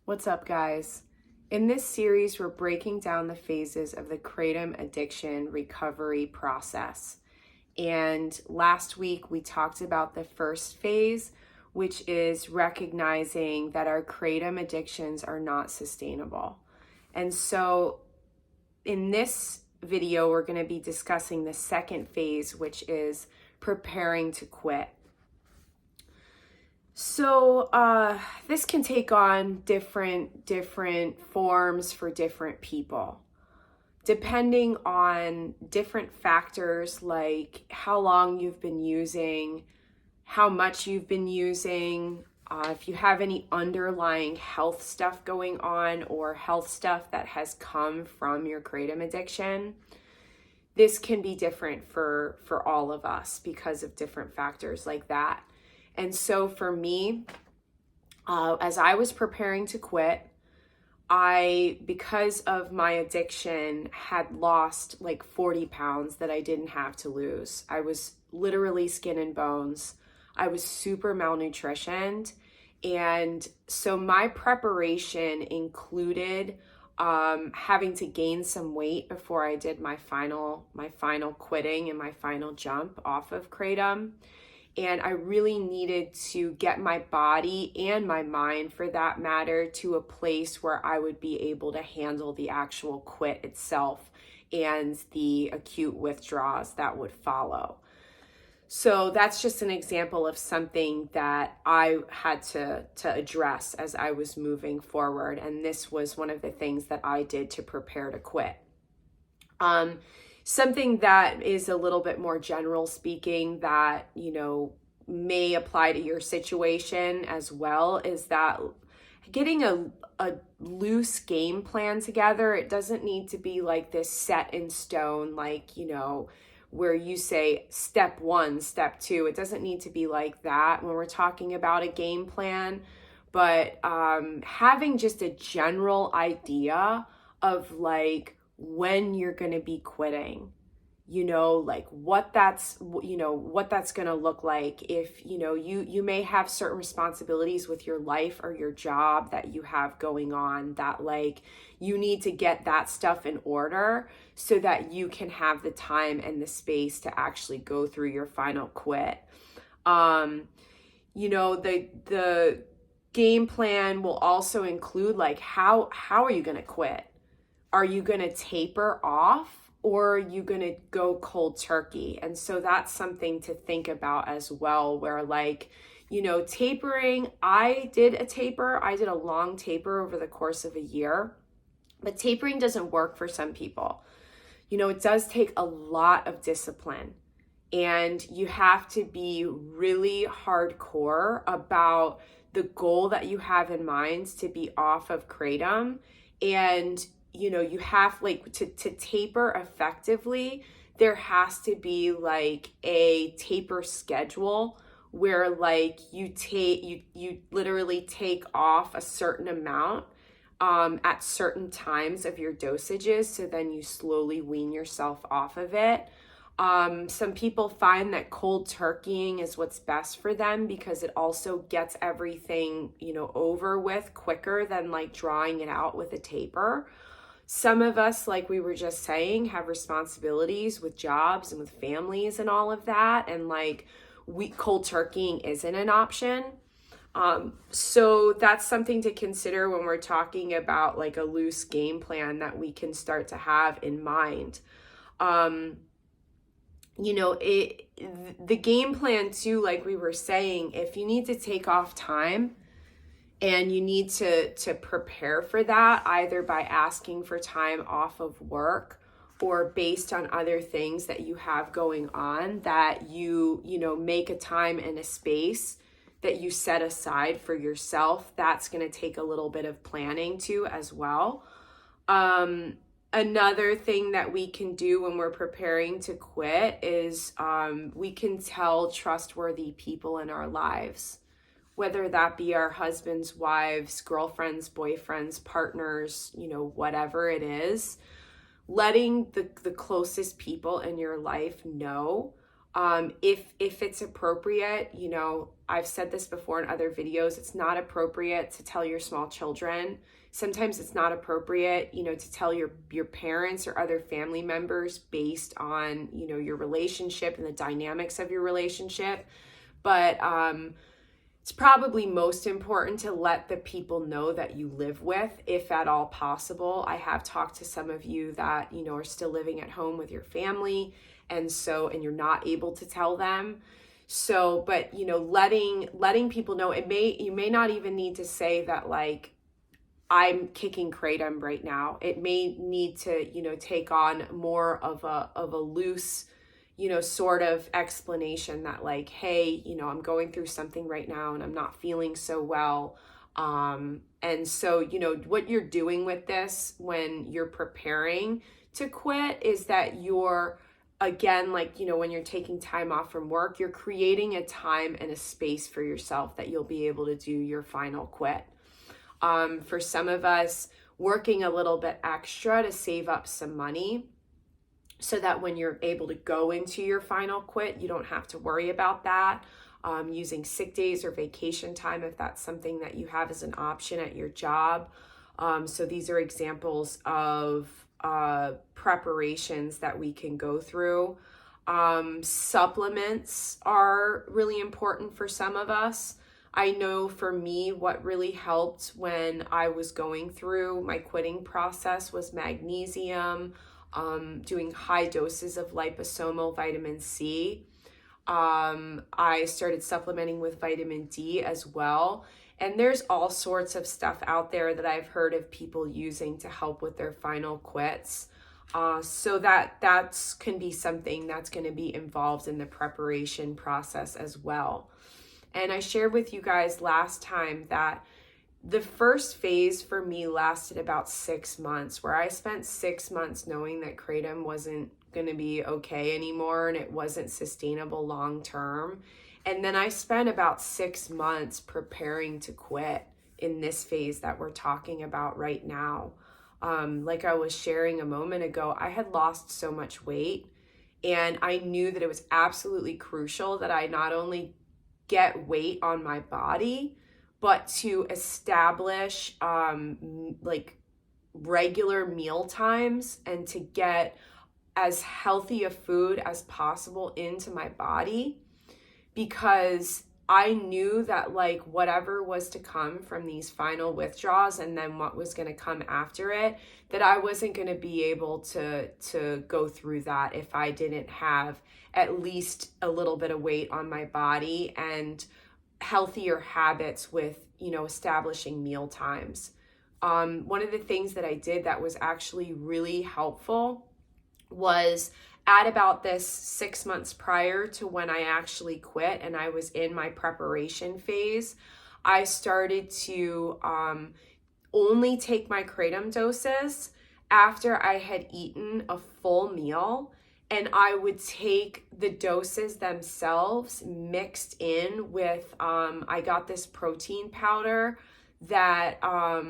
What's up, guys? In this series, we're breaking down the phases of the Kratom addiction recovery process. And last week, we talked about the first phase, which is recognizing that our Kratom addictions are not sustainable. And so in this video, we're going to be discussing the second phase, which is preparing to quit. So this can take on different forms for different people, depending on different factors like how long you've been using, how much you've been using, if you have any underlying health stuff going on or health stuff that has come from your Kratom addiction. This can be different for all of us because of different factors like that. And so for me, as I was preparing to quit, because of my addiction, had lost like 40 pounds that I didn't have to lose. I was literally skin and bones. I was super malnutritioned. And so my preparation included having to gain some weight before I did my final quitting and my final jump off of Kratom. And I really needed to get my body and my mind, for that matter, to a place where I would be able to handle the actual quit itself and the acute withdrawals that would follow. So that's just an example of something that I had to address as I was moving forward. And this was one of the things that I did to prepare to quit. Something that is a little bit more general speaking that, may apply to your situation as well is that getting a loose game plan together. It doesn't need to be like this set in stone, like, where you say step 1, step 2. It doesn't need to be like that when we're talking about a game plan, but having just a general idea of like when you're going to be quitting, like what that's going to look like. If, you may have certain responsibilities with your life or your job that you have going on that like you need to get that stuff in order so that you can have the time and the space to actually go through your final quit. The game plan will also include like how are you going to quit? Are you going to taper off, or are you going to go cold turkey? And so that's something to think about as well, where like, tapering, I did a long taper over the course of a year, but tapering doesn't work for some people. It does take a lot of discipline, and you have to be really hardcore about the goal that you have in mind to be off of Kratom. And you have like to taper effectively, there has to be like a taper schedule where like you literally take off a certain amount at certain times of your dosages, so then you slowly wean yourself off of it. Some people find that cold turkeying is what's best for them because it also gets everything, over with quicker than like drawing it out with a taper. Some of us, like we were just saying, have responsibilities with jobs and with families and all of that. And like cold turkeying isn't an option. So that's something to consider when we're talking about like a loose game plan that we can start to have in mind. The game plan too, like we were saying, if you need to take off time, and you need to prepare for that, either by asking for time off of work or based on other things that you have going on, that you make a time and a space that you set aside for yourself. That's going to take a little bit of planning too as well. Another thing that we can do when we're preparing to quit is we can tell trustworthy people in our lives, whether that be our husbands, wives, girlfriends, boyfriends, partners, whatever it is, letting the closest people in your life know, if it's appropriate, I've said this before in other videos, it's not appropriate to tell your small children. Sometimes it's not appropriate, to tell your parents or other family members based on, your relationship and the dynamics of your relationship. But it's probably most important to let the people know that you live with, if at all possible. I have talked to some of you that, are still living at home with your family, and you're not able to tell them. So, but, letting people know, you may not even need to say that, like, I'm kicking Kratom right now. It may need to, take on more of a loose, sort of explanation that, like, hey, I'm going through something right now and I'm not feeling so well. And so, what you're doing with this when you're preparing to quit is that you're, again, like, when you're taking time off from work, you're creating a time and a space for yourself that you'll be able to do your final quit. For some of us, working a little bit extra to save up some money, so that when you're able to go into your final quit, you don't have to worry about that. Using sick days or vacation time, if that's something that you have as an option at your job. So these are examples of preparations that we can go through. Supplements are really important for some of us. I know for me, what really helped when I was going through my quitting process was magnesium, doing high doses of liposomal vitamin C. I started supplementing with vitamin D as well. And there's all sorts of stuff out there that I've heard of people using to help with their final quits. So that's can be something that's going to be involved in the preparation process as well. And I shared with you guys last time that the first phase for me lasted about 6 months, where I spent 6 months knowing that Kratom wasn't going to be okay anymore and it wasn't sustainable long term. And then I spent about 6 months preparing to quit in this phase that we're talking about right now. Like I was sharing a moment ago, I had lost so much weight, and I knew that it was absolutely crucial that I not only get weight on my body, but to establish like regular meal times and to get as healthy a food as possible into my body, because I knew that, like, whatever was to come from these final withdrawals and then what was going to come after it, that I wasn't going to be able to go through that if I didn't have at least a little bit of weight on my body and healthier habits with, establishing meal times. One of the things that I did that was actually really helpful was at about this 6 months prior to when I actually quit and I was in my preparation phase, I started to only take my Kratom doses after I had eaten a full meal. And I would take the doses themselves mixed in with, I got this protein powder that I'll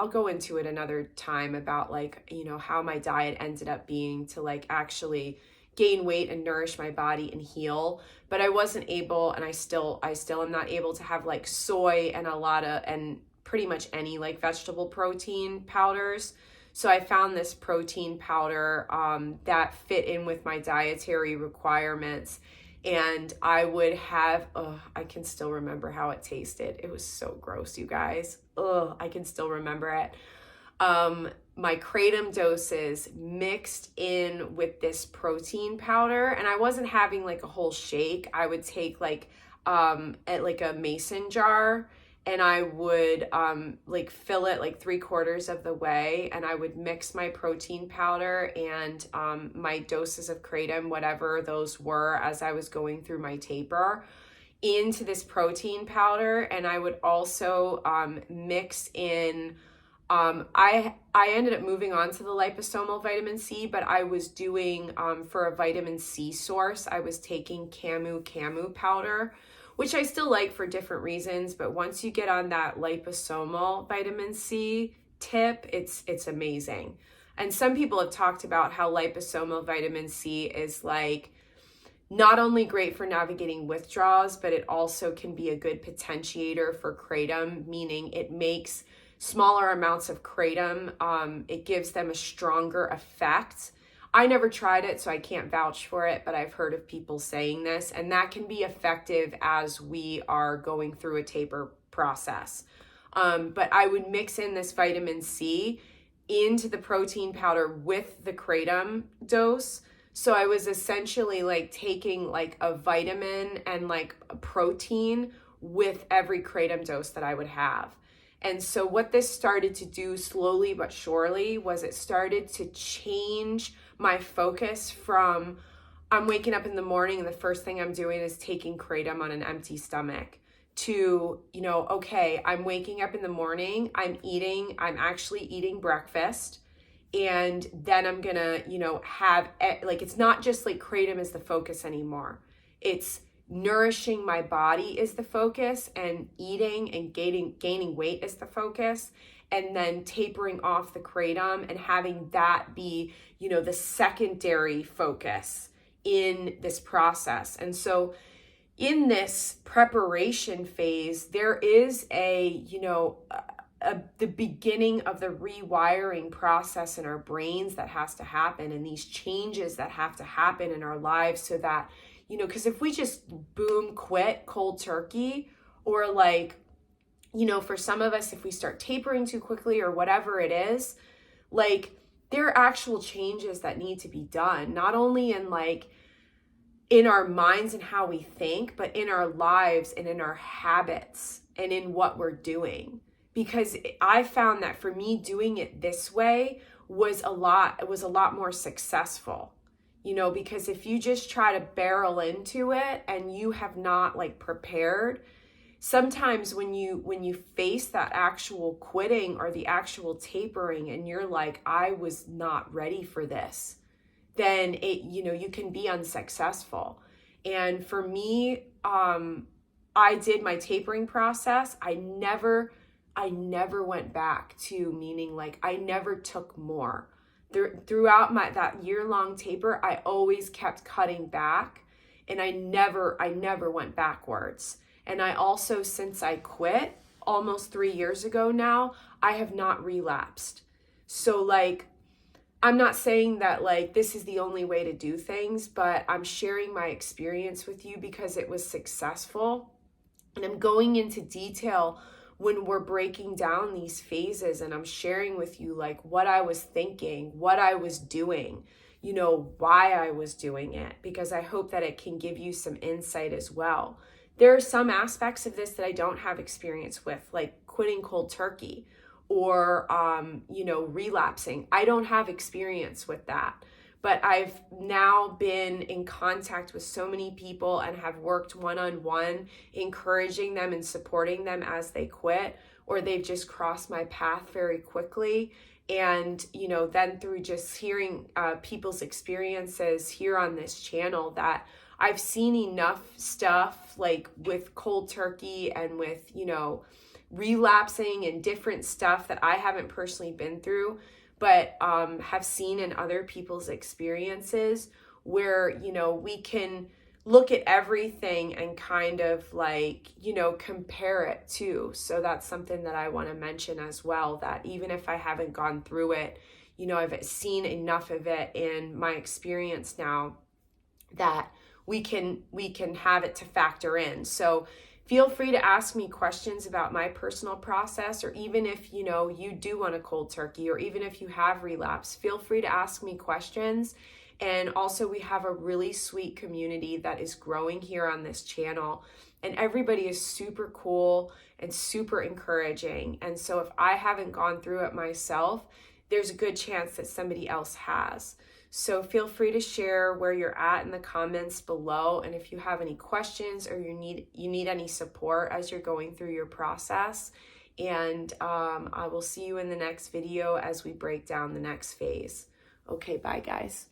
go into it another time about, like, how my diet ended up being to, like, actually gain weight and nourish my body and heal. But I wasn't able, and I still am not able to have, like, soy and pretty much any, like, vegetable protein powders. So I found this protein powder that fit in with my dietary requirements. And I would have, I can still remember how it tasted. It was so gross, you guys. I can still remember it. My Kratom doses mixed in with this protein powder. And I wasn't having, like, a whole shake. I would take, like, a mason jar, and I would like fill it like 3/4 of the way, and I would mix my protein powder and my doses of Kratom, whatever those were, as I was going through my taper, into this protein powder. And I would also mix in, I ended up moving on to the liposomal vitamin C, but I was doing, for a vitamin C source, I was taking camu powder, which I still like for different reasons. But once you get on that liposomal vitamin C tip, it's amazing. And some people have talked about how liposomal vitamin C is like Not only great for navigating withdrawals, but it also can be a good potentiator for Kratom, meaning it makes smaller amounts of Kratom, it gives them a stronger effect. I never tried it, so I can't vouch for it, but I've heard of people saying this, and that can be effective as we are going through a taper process. But I would mix in this vitamin C into the protein powder with the Kratom dose. So I was essentially like taking like a vitamin and like a protein with every Kratom dose that I would have. And so what this started to do slowly but surely was it started to change my focus from I'm waking up in the morning and the first thing I'm doing is taking Kratom on an empty stomach to, okay, I'm waking up in the morning, I'm actually eating breakfast. And then I'm gonna, have, like, it's not just like Kratom is the focus anymore. It's nourishing my body is the focus, and eating and gaining weight is the focus. And then tapering off the Kratom and having that be, the secondary focus in this process. And so in this preparation phase, there is the beginning of the rewiring process in our brains that has to happen, and these changes that have to happen in our lives so that, because if we just boom, quit cold turkey, or like, for some of us, if we start tapering too quickly or whatever it is, like there are actual changes that need to be done, not only in our minds and how we think, but in our lives and in our habits and in what we're doing. Because I found that for me, doing it this way was a lot more successful, because if you just try to barrel into it and you have not prepared, sometimes when you face that actual quitting or the actual tapering and you're like, I was not ready for this, then you can be unsuccessful. And for me, I did my tapering process. I never went back to, meaning I never took more. Throughout that year-long taper, I always kept cutting back, and I never went backwards. And I also, since I quit almost 3 years ago now, I have not relapsed. So I'm not saying that this is the only way to do things, but I'm sharing my experience with you because it was successful. And I'm going into detail when we're breaking down these phases, and I'm sharing with you what I was thinking, what I was doing, why I was doing it, because I hope that it can give you some insight as well. There are some aspects of this that I don't have experience with, like quitting cold turkey or, relapsing. I don't have experience with that. But I've now been in contact with so many people and have worked one-on-one, encouraging them and supporting them as they quit, or they've just crossed my path very quickly. And, then through just hearing people's experiences here on this channel, that I've seen enough stuff with cold turkey and with, relapsing and different stuff that I haven't personally been through, but have seen in other people's experiences where, we can look at everything and kind of compare it too. So that's something that I want to mention as well, that even if I haven't gone through it, I've seen enough of it in my experience now that we can have it to factor in. So feel free to ask me questions about my personal process, or even if, you do want a cold turkey, or even if you have relapse, feel free to ask me questions. And also we have a really sweet community that is growing here on this channel, and everybody is super cool and super encouraging. And so if I haven't gone through it myself, there's a good chance that somebody else has. So feel free to share where you're at in the comments below. And if you have any questions or you need any support as you're going through your process. And I will see you in the next video as we break down the next phase. Okay, bye guys.